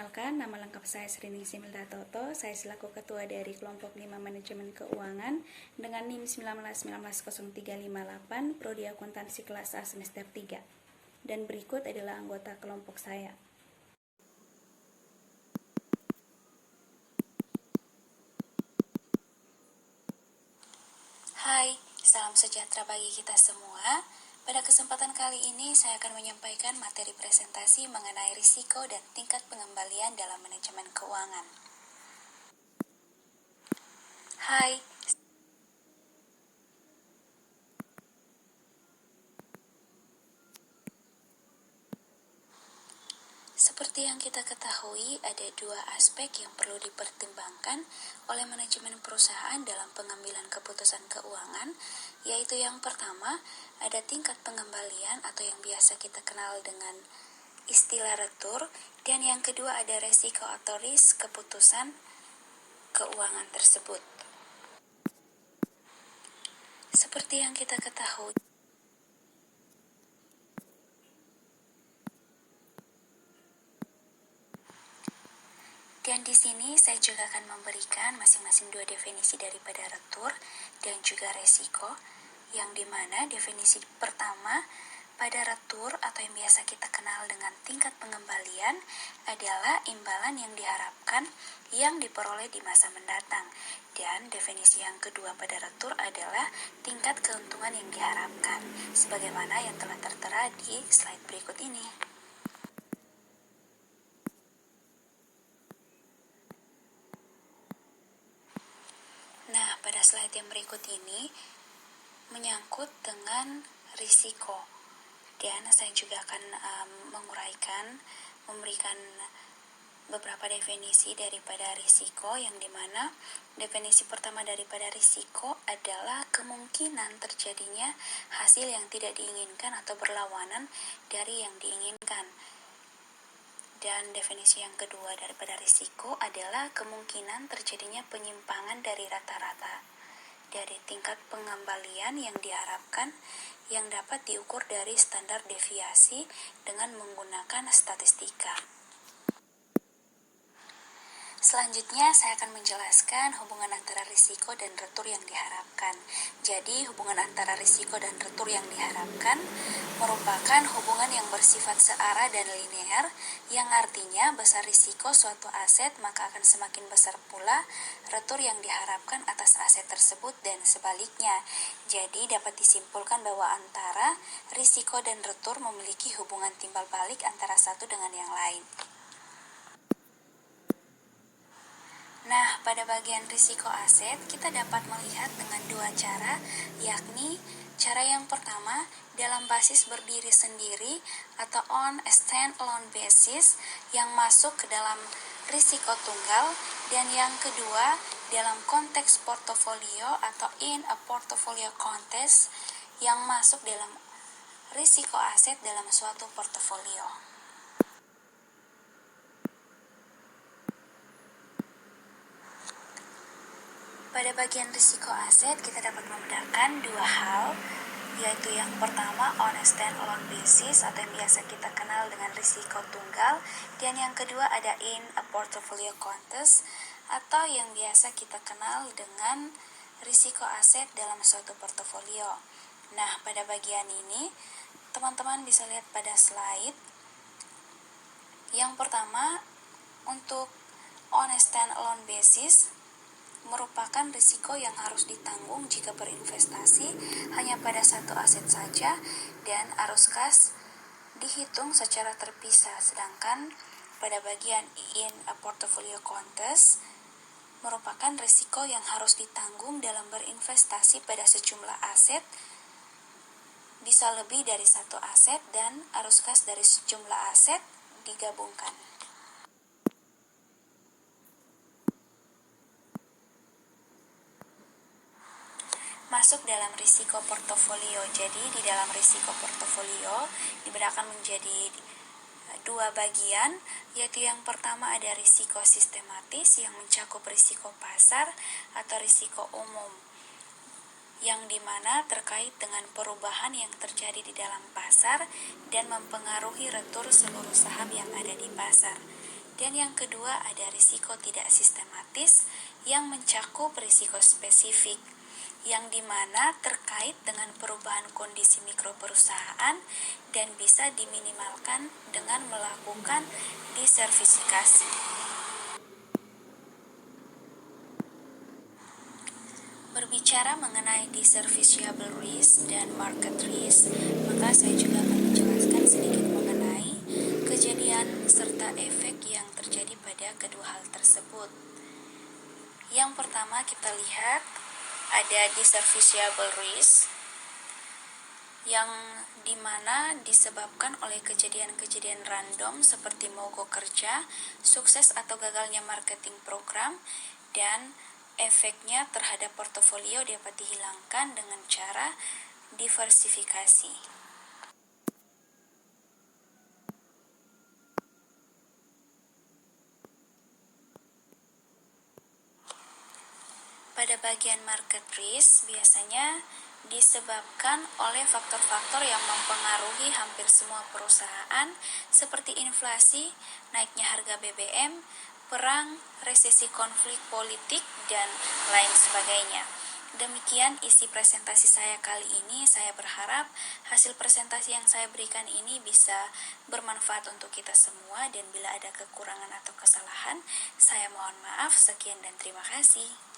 Perkenalkan, nama lengkap saya Sriningsih Milda Toto. Saya selaku Ketua dari Kelompok 5 Manajemen Keuangan dengan NIM 19-190-358, Prodi Akuntansi kelas A semester 3. Dan berikut adalah anggota kelompok saya. Hai, salam sejahtera bagi kita semua. Pada kesempatan kali ini saya akan menyampaikan materi presentasi mengenai risiko dan tingkat pengembalian dalam manajemen keuangan. Hai, seperti yang kita ketahui, ada dua aspek yang perlu dipertimbangkan oleh manajemen perusahaan dalam pengambilan keputusan keuangan, yaitu yang pertama, ada tingkat pengembalian atau yang biasa kita kenal dengan istilah retur, dan yang kedua ada resiko atau risk keputusan keuangan tersebut. Seperti yang kita ketahui, dan di sini saya juga akan memberikan masing-masing dua definisi daripada retur dan juga resiko, yang dimana definisi pertama pada retur atau yang biasa kita kenal dengan tingkat pengembalian adalah imbalan yang diharapkan yang diperoleh di masa mendatang, dan definisi yang kedua pada retur adalah tingkat keuntungan yang diharapkan, sebagaimana yang telah tertera di slide berikut ini. Nah, pada slide yang berikut ini menyangkut dengan risiko, dan saya juga akan memberikan beberapa definisi daripada risiko, yang dimana definisi pertama daripada risiko adalah kemungkinan terjadinya hasil yang tidak diinginkan atau berlawanan dari yang diinginkan. Dan definisi yang kedua daripada risiko adalah kemungkinan terjadinya penyimpangan dari rata-rata dari tingkat pengembalian yang diharapkan yang dapat diukur dari standar deviasi dengan menggunakan statistika. Selanjutnya saya akan menjelaskan hubungan antara risiko dan retur yang diharapkan. Jadi hubungan antara risiko dan retur yang diharapkan merupakan hubungan yang bersifat searah dan linear, yang artinya besar risiko suatu aset maka akan semakin besar pula retur yang diharapkan atas aset tersebut, dan sebaliknya. Jadi dapat disimpulkan bahwa antara risiko dan retur memiliki hubungan timbal balik antara satu dengan yang lain. Nah, pada bagian risiko aset, kita dapat melihat dengan dua cara, yakni cara yang pertama dalam basis berdiri sendiri atau on a stand-alone basis yang masuk ke dalam risiko tunggal, dan yang kedua dalam konteks portofolio atau in a portfolio context yang masuk dalam risiko aset dalam suatu portofolio. Pada bagian risiko aset, kita dapat membedakan dua hal, yaitu yang pertama on a stand-alone basis atau yang biasa kita kenal dengan risiko tunggal, dan yang kedua ada in a portfolio context atau yang biasa kita kenal dengan risiko aset dalam suatu portofolio. Nah, pada bagian ini, teman-teman bisa lihat pada slide. Yang pertama, untuk on a stand-alone basis merupakan risiko yang harus ditanggung jika berinvestasi hanya pada satu aset saja, dan arus kas dihitung secara terpisah. Sedangkan pada bagian in a portfolio context merupakan risiko yang harus ditanggung dalam berinvestasi pada sejumlah aset, bisa lebih dari satu aset, dan arus kas dari sejumlah aset digabungkan. Masuk dalam risiko portofolio. Jadi di dalam risiko portofolio dibedakan menjadi dua bagian, yaitu yang pertama ada risiko sistematis yang mencakup risiko pasar atau risiko umum, yang dimana terkait dengan perubahan yang terjadi di dalam pasar dan mempengaruhi retur seluruh saham yang ada di pasar. Dan yang kedua ada risiko tidak sistematis yang mencakup risiko spesifik, yang dimana terkait dengan perubahan kondisi mikro perusahaan dan bisa diminimalkan dengan melakukan diversifikasi. Berbicara mengenai diversifiable risk dan market risk, maka saya juga akan menjelaskan sedikit mengenai kejadian serta efek yang terjadi pada kedua hal tersebut. Yang pertama kita lihat ada diversifiable risk yang dimana disebabkan oleh kejadian-kejadian random seperti mogok kerja, sukses atau gagalnya marketing program, dan efeknya terhadap portofolio dapat dihilangkan dengan cara diversifikasi. Pada bagian market risk biasanya disebabkan oleh faktor-faktor yang mempengaruhi hampir semua perusahaan seperti inflasi, naiknya harga BBM, perang, resesi konflik politik, dan lain sebagainya. Demikian isi presentasi saya kali ini. Saya berharap hasil presentasi yang saya berikan ini bisa bermanfaat untuk kita semua, dan bila ada kekurangan atau kesalahan, saya mohon maaf. Sekian dan terima kasih.